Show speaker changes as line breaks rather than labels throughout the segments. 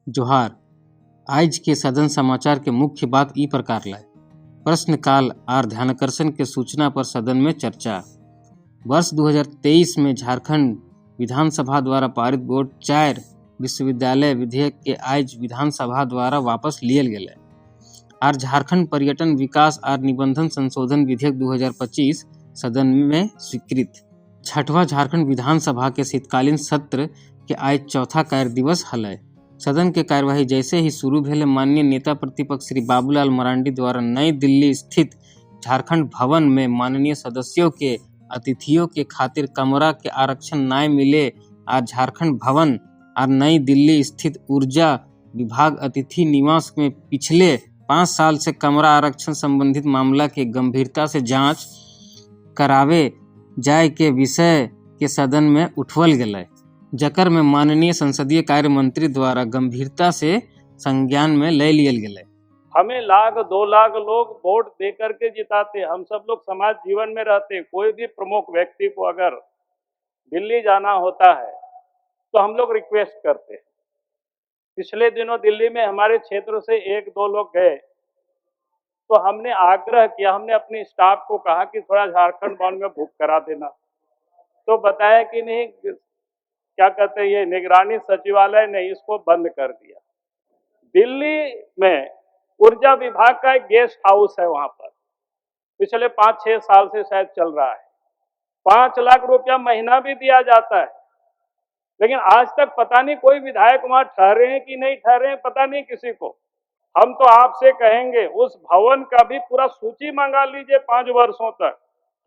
जोहार। आज के सदन समाचार के मुख्य बात ई प्रकार लाए। प्रश्न काल और ध्यानाकर्षण के सूचना पर सदन में चर्चा। वर्ष 2023 में झारखंड विधानसभा द्वारा पारित बोर्ड 4 विश्वविद्यालय विधेयक के आज विधानसभा द्वारा वापस लियल गेले और झारखंड पर्यटन विकास और निबंधन संशोधन विधेयक 2025 सदन में स्वीकृत। छठवां झारखंड विधानसभा के शीतकालीन सत्र के आज चौथा कार्य दिवस हलै। सदन के कार्यवाही जैसे ही शुरू भेले माननीय नेता प्रतिपक्ष श्री बाबूलाल मरांडी द्वारा नई दिल्ली स्थित झारखंड भवन में माननीय सदस्यों के अतिथियों के खातिर कमरा के आरक्षण न मिले और झारखंड भवन और नई दिल्ली स्थित ऊर्जा विभाग अतिथि निवास में पिछले 5 साल से कमरा आरक्षण संबंधित मामला के गंभीरता से जांच करावे जाए के विषय के सदन में उठवल गेलै, जकर में माननीय संसदीय कार्य मंत्री द्वारा गंभीरता से संज्ञान में ले लियल गेलै।
हमें 1,00,000 2,00,000 लोग वोट दे करके जिताते, हम सब लोग समाज जीवन में रहते। कोई भी प्रमुख व्यक्ति को अगर दिल्ली जाना होता है तो हम लोग रिक्वेस्ट करते हैं। पिछले दिनों दिल्ली में हमारे क्षेत्र से 1-2 लोग गए तो हमने आग्रह किया, हमने अपनी स्टाफ को कहा कि थोड़ा झारखंड भवन में बुक करा देना, तो बताया कि नहीं, क्या कहते हैं, ये निगरानी सचिवालय ने इसको बंद कर दिया। दिल्ली में ऊर्जा विभाग का एक गेस्ट हाउस है, वहां पर पिछले 5-6 साल से शायद चल रहा है। 5 लाख रुपया महीना भी दिया जाता है, लेकिन आज तक पता नहीं कोई विधायक वहां ठहरे हैं कि नहीं ठहरे हैं, पता नहीं किसी को। हम तो आपसे कहेंगे उस भवन का भी पूरा सूची मंगा लीजिए 5 वर्षों तक,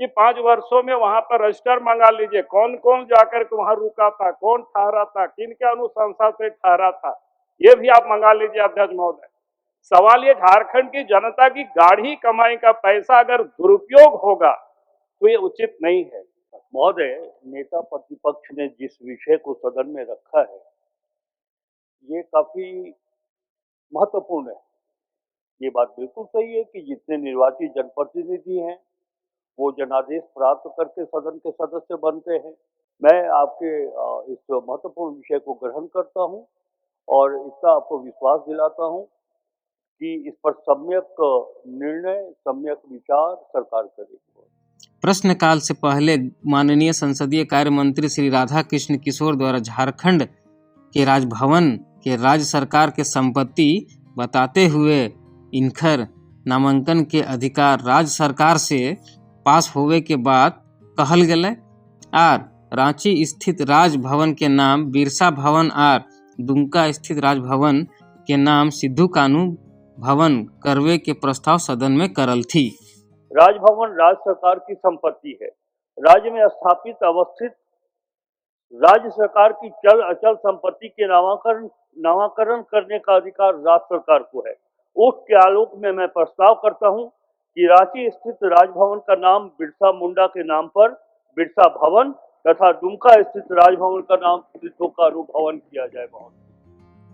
कि 5 वर्षों में वहां पर रजिस्टर मंगा लीजिए, कौन कौन जाकर के वहां रुका था, कौन ठहरा था, किन के अनुशंसा से ठहरा था, ये भी आप मंगा लीजिए अध्यक्ष महोदय। सवाल ये, झारखंड की जनता की गाढ़ी कमाई का पैसा अगर दुरुपयोग होगा तो ये उचित नहीं है।
महोदय, नेता प्रतिपक्ष ने जिस विषय को सदन में रखा है ये काफी महत्वपूर्ण है। ये बात बिल्कुल सही है कि जितने निर्वाचित जनप्रतिनिधि हैं वो जनादेश प्राप्त करके सदन के सदस्य बनते हैं। मैं आपके इस महत्वपूर्ण विषय को ग्रहण करता हूं और इसका आपको विश्वास दिलाता हूं कि इस पर सम्यक निर्णय, सम्यक विचार सरकार करेगी।
प्रश्नकाल से पहले माननीय संसदीय कार्य मंत्री श्री राधा कृष्ण किशोर द्वारा झारखंड के राजभवन के राज्य सरकार के संपत्ति बताते हुए इनकर नामांकन के अधिकार राज्य सरकार से पास होवे के बाद कहल गेलै और रांची स्थित राजभवन के नाम बिरसा भवन और दुमका स्थित राजभवन के नाम सिद्धू कानू भवन करवे के प्रस्ताव सदन में करल थी।
राजभवन राज्य सरकार की संपत्ति है। राज्य में स्थापित अवस्थित राज्य सरकार की चल अचल संपत्ति के नामाकरण करने का अधिकार राज्य सरकार को है। उसके आलोक में मैं प्रस्ताव करता हूं कि रांची स्थित राजभवन का नाम बिरसा मुंडा के नाम पर बिरसा भवन तथा दुमका स्थित राजभवन का नाम सिद्धू कानू भवन किया जाए।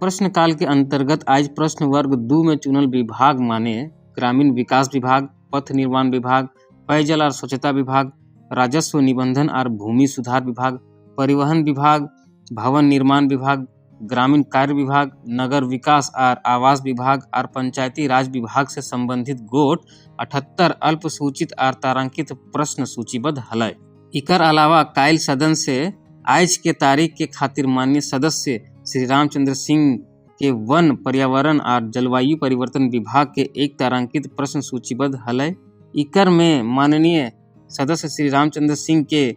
प्रश्नकाल के अंतर्गत आज प्रश्न वर्ग 2 में चुनल विभाग माने ग्रामीण विकास विभाग, पथ निर्माण विभाग, पेयजल और स्वच्छता विभाग, राजस्व निबंधन और भूमि सुधार विभाग, परिवहन विभाग, भवन निर्माण विभाग, ग्रामीण कार्य विभाग, नगर विकास और आवास विभाग और पंचायती राज विभाग से संबंधित गोट 78 अल्पसूचित और तारांकित प्रश्न सूचीबद्ध हलै। इकर अलावा कायल सदन से आज के तारीख के खातिर माननीय सदस्य श्री रामचंद्र सिंह के वन, पर्यावरण और जलवायु परिवर्तन विभाग के 1 तारांकित प्रश्न सूचीबद्ध हलै। इकर में माननीय सदस्य श्री रामचंद्र सिंह के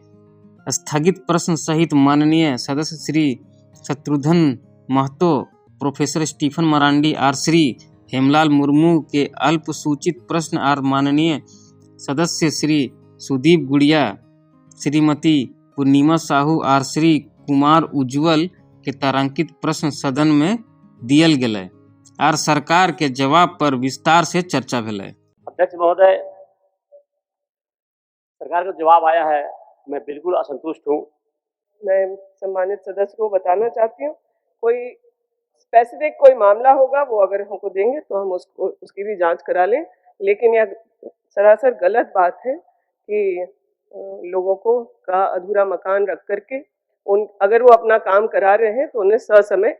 स्थगित प्रश्न सहित माननीय सदस्य श्री शत्रुघ्न महतो, प्रोफेसर स्टीफन मरांडी और श्री हेमलाल मुर्मू के अल्प सूचित प्रश्न और माननीय सदस्य श्री सुदीप गुड़िया, श्रीमती पूर्णिमा साहू और श्री कुमार उज्जवल के तारांकित प्रश्न सदन में दियल गेलै और सरकार के जवाब पर विस्तार से चर्चा भेलै।
अध्यक्ष महोदय, सरकार का जवाब आया है, मैं बिल्कुल असंतुष्ट हूँ।
मैं सम्मानित सदस्य को बताना चाहती हूँ, कोई स्पेसिफिक कोई मामला होगा वो अगर हमको देंगे तो हम उसकी भी जांच करा लें, लेकिन यह सरासर गलत बात है कि लोगों को का अधूरा मकान रख करके अगर वो अपना काम करा रहे हैं तो उन्हें ससमय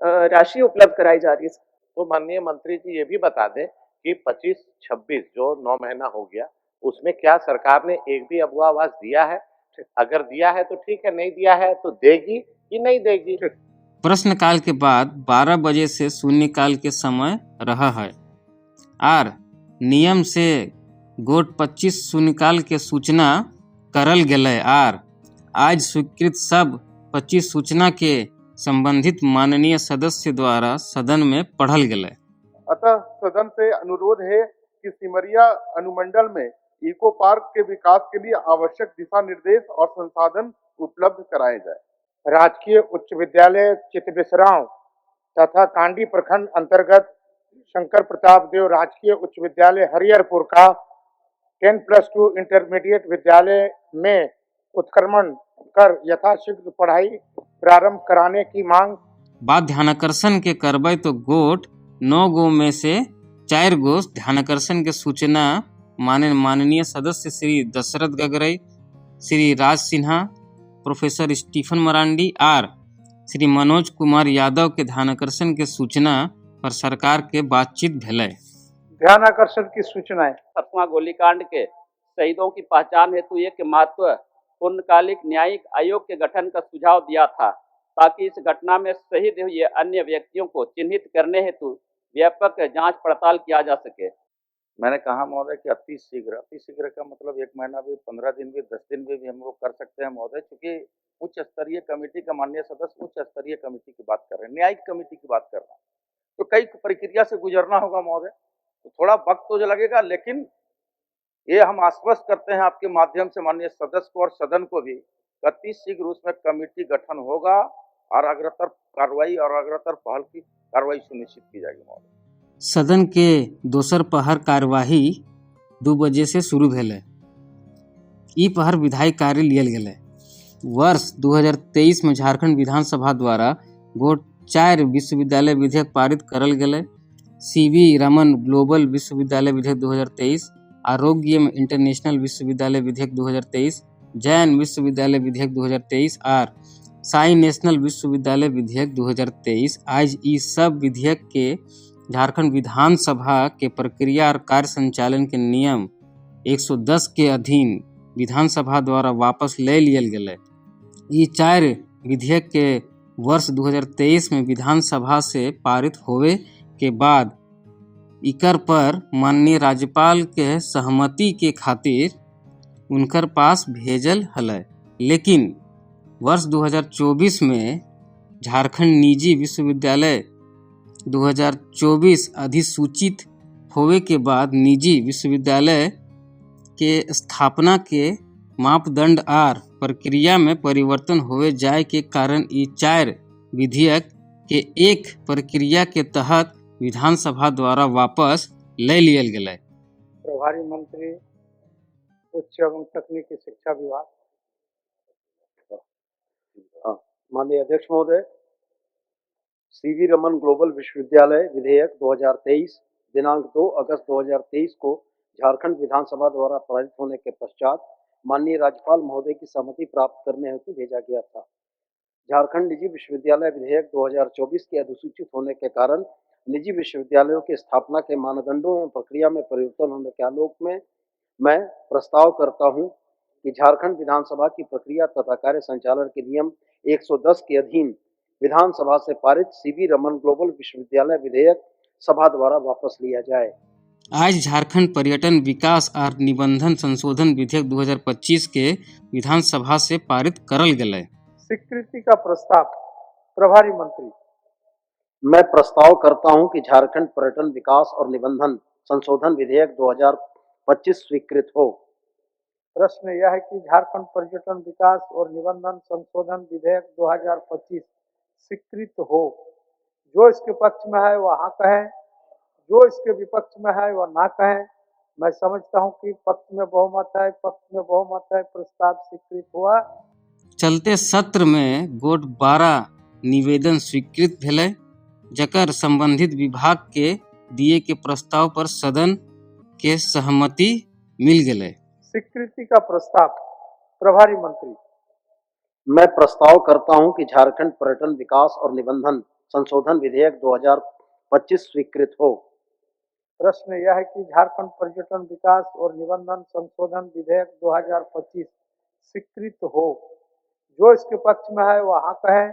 राशि उपलब्ध कराई जा रही है।
तो माननीय मंत्री जी ये भी बता दें कि 25-26 जो 9 महीना हो गया, उसमें क्या सरकार ने एक भी अबुआ आवास दिया है? अगर दिया है तो ठीक है, नहीं दिया है तो देगी कि नहीं देगी?
प्रश्नकाल के बाद 12 बजे से शून्यकाल के समय रहा है और नियम से गोट 25 शून्यकाल के सूचना करल गेलै और आज स्वीकृत सब 25 सूचना के संबंधित माननीय सदस्य द्वारा सदन में पढ़ल गेलै।
अतः सदन से अनुरोध है कि सिमरिया अनुमंडल में इको पार्क के विकास के लिए आवश्यक दिशा निर्देश और संसाधन उपलब्ध कराए जाए।
राजकीय उच्च विद्यालय चितबिसराव तथा कांडी प्रखंड अंतर्गत शंकर प्रताप देव राजकीय उच्च विद्यालय हरिहरपुर का 10+2 इंटरमीडिएट विद्यालय में उत्क्रमण कर यथाशीघ्र पढ़ाई प्रारंभ कराने की मांग।
बात ध्यानाकर्षण के करबै तो गोट 9 गो में से 4 गो ध्यानाकर्षण के सूचना माननीय सदस्य श्री दशरथ गगरई, श्री राज सिन्हा, प्रोफेसर स्टीफन मरांडी और श्री मनोज कुमार यादव के ध्यानाकर्षण के सूचना पर सरकार के बातचीत भेलै।
ध्यानाकर्षण की सूचनाएं।
7वां गोलीकांड के शहीदों की पहचान हेतु एक महत्व पूर्णकालिक न्यायिक आयोग के गठन का सुझाव दिया था ताकि इस घटना में शहीद हुए अन्य व्यक्तियों को चिन्हित करने हेतु व्यापक जांच पड़ताल किया जा सके।
मैंने कहा महोदय कि अति शीघ्र का मतलब 1 महीना भी, 15 दिन भी, 10 दिन भी हम लोग कर सकते हैं महोदय, क्योंकि उच्च स्तरीय कमेटी का माननीय सदस्य उच्च स्तरीय कमेटी की बात कर रहे हैं, न्यायिक कमेटी की बात कर रहे हैं, तो कई प्रक्रिया से गुजरना होगा महोदय, तो थोड़ा वक्त तो लगेगा, लेकिन ये हम आश्वस्त करते हैं आपके माध्यम से माननीय सदस्य को और सदन को भी, अति शीघ्र उसमें कमेटी गठन होगा और अग्रतर कार्रवाई और अग्रतर पहल की कार्रवाई सुनिश्चित की जाएगी महोदय।
सदन के दोसर पहर कार्यवाही 2 बजे से शुरू भेलै। ई पहर विधायी कार्य लियल गेलै। वर्ष 2023 में झारखंड विधानसभा द्वारा गोट 4 विश्वविद्यालय विधेयक पारित करल गेलै। सीवी रमन ग्लोबल विश्वविद्यालय विधेयक 2023, आरोग्यम इंटरनेशनल विश्वविद्यालय विधेयक 2023, जैन विश्वविद्यालय विधेयक 2023 और साई नेशनल विश्वविद्यालय विधेयक 2023। आज ई सब विधेयक के झारखंड विधानसभा के प्रक्रिया और कार्य संचालन के नियम 110 के अधीन विधानसभा द्वारा वापस ले लियल गेलै। ई 4 विधेयक के वर्ष 2023 में विधानसभा से पारित होवे के बाद इकर पर माननीय राज्यपाल के सहमति के खातिर उनकर पास भेजल हलै, लेकिन वर्ष 2024 में झारखंड निजी विश्वविद्यालय 2024 अधिसूचित होवे के बाद निजी विश्वविद्यालय के स्थापना के मापदंड और प्रक्रिया में परिवर्तन होवे जाए के कारण ई 4 विधेयक के एक प्रक्रिया के तहत विधानसभा द्वारा वापस ले लियल गेलै।
प्रभारी मंत्री उच्च एवं तकनीकी शिक्षा विभाग।
माननीय अध्यक्ष महोदय, सीवी रमन ग्लोबल विश्वविद्यालय विधेयक 2023 दिनांक 2 अगस्त 2023 को झारखंड विधानसभा द्वारा पारित होने के पश्चात माननीय राज्यपाल महोदय की सहमति प्राप्त करने हेतु भेजा गया था। झारखंड निजी विश्वविद्यालय विधेयक 2024 के अधिसूचित होने के कारण निजी विश्वविद्यालयों की स्थापना के मानदंडों एवं प्रक्रिया में परिवर्तन होने के आलोक में मैं प्रस्ताव करता हूं कि झारखंड विधानसभा की प्रक्रिया तथा कार्य संचालन के नियम 110 के अधीन विधानसभा से पारित सीवी रमन ग्लोबल विश्वविद्यालय विधेयक सभा द्वारा वापस लिया जाए।
आज झारखंड पर्यटन विकास और निबंधन संशोधन विधेयक 2025 के विधानसभा से पारित करल गेलै।
स्वीकृति का प्रस्ताव। प्रभारी मंत्री।
मैं प्रस्ताव करता हूं कि झारखंड पर्यटन विकास और निबंधन संशोधन विधेयक 2025 स्वीकृत हो।
प्रश्न यह है कि झारखंड पर्यटन विकास और निबंधन संशोधन विधेयक 2025 स्वीकृत हो। जो इसके पक्ष में है वह हाँ कहें, जो इसके विपक्ष में है वह ना कहें। मैं समझता हूं कि पक्ष में बहुमत है, प्रस्ताव स्वीकृत हुआ।
चलते सत्र में गोट 12 निवेदन स्वीकृत भेलै, जकर संबंधित विभाग के दिए के प्रस्ताव पर सदन के सहमति मिल गेलै।
स्वीकृति का प्रस्ताव। प्रभारी मंत्री।
मैं प्रस्ताव करता हूं कि झारखंड पर्यटन विकास और निबंधन
संशोधन विधेयक 2025 स्वीकृत हो।
प्रश्न यह है कि झारखंड पर्यटन विकास और निबंधन संशोधन विधेयक 2025 स्वीकृत हो। जो इसके पक्ष में है वह हाँ कहें,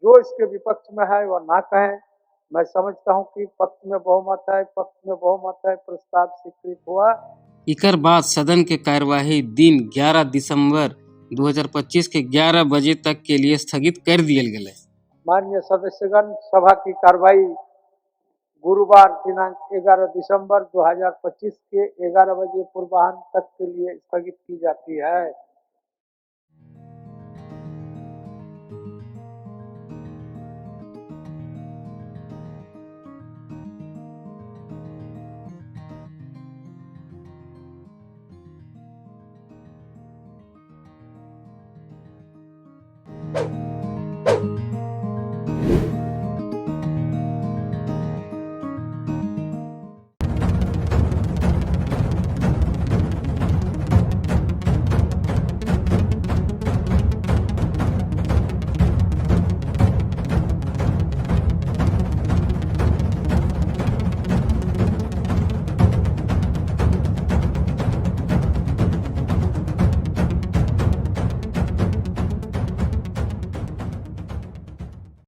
जो इसके विपक्ष में है वह ना कहें। मैं समझता हूं कि पक्ष में बहुमत है, प्रस्ताव स्वीकृत हुआ।
इकर बाद सदन के कार्यवाही दिन 11 दिसंबर 2025 के 11 बजे तक के लिए स्थगित कर दियल गेलै।
माननीय सदस्यगण, सभा की कार्रवाई गुरुवार दिनांक 11 दिसंबर 2025 के 11 बजे पूर्वाह्न तक के लिए स्थगित की जाती है।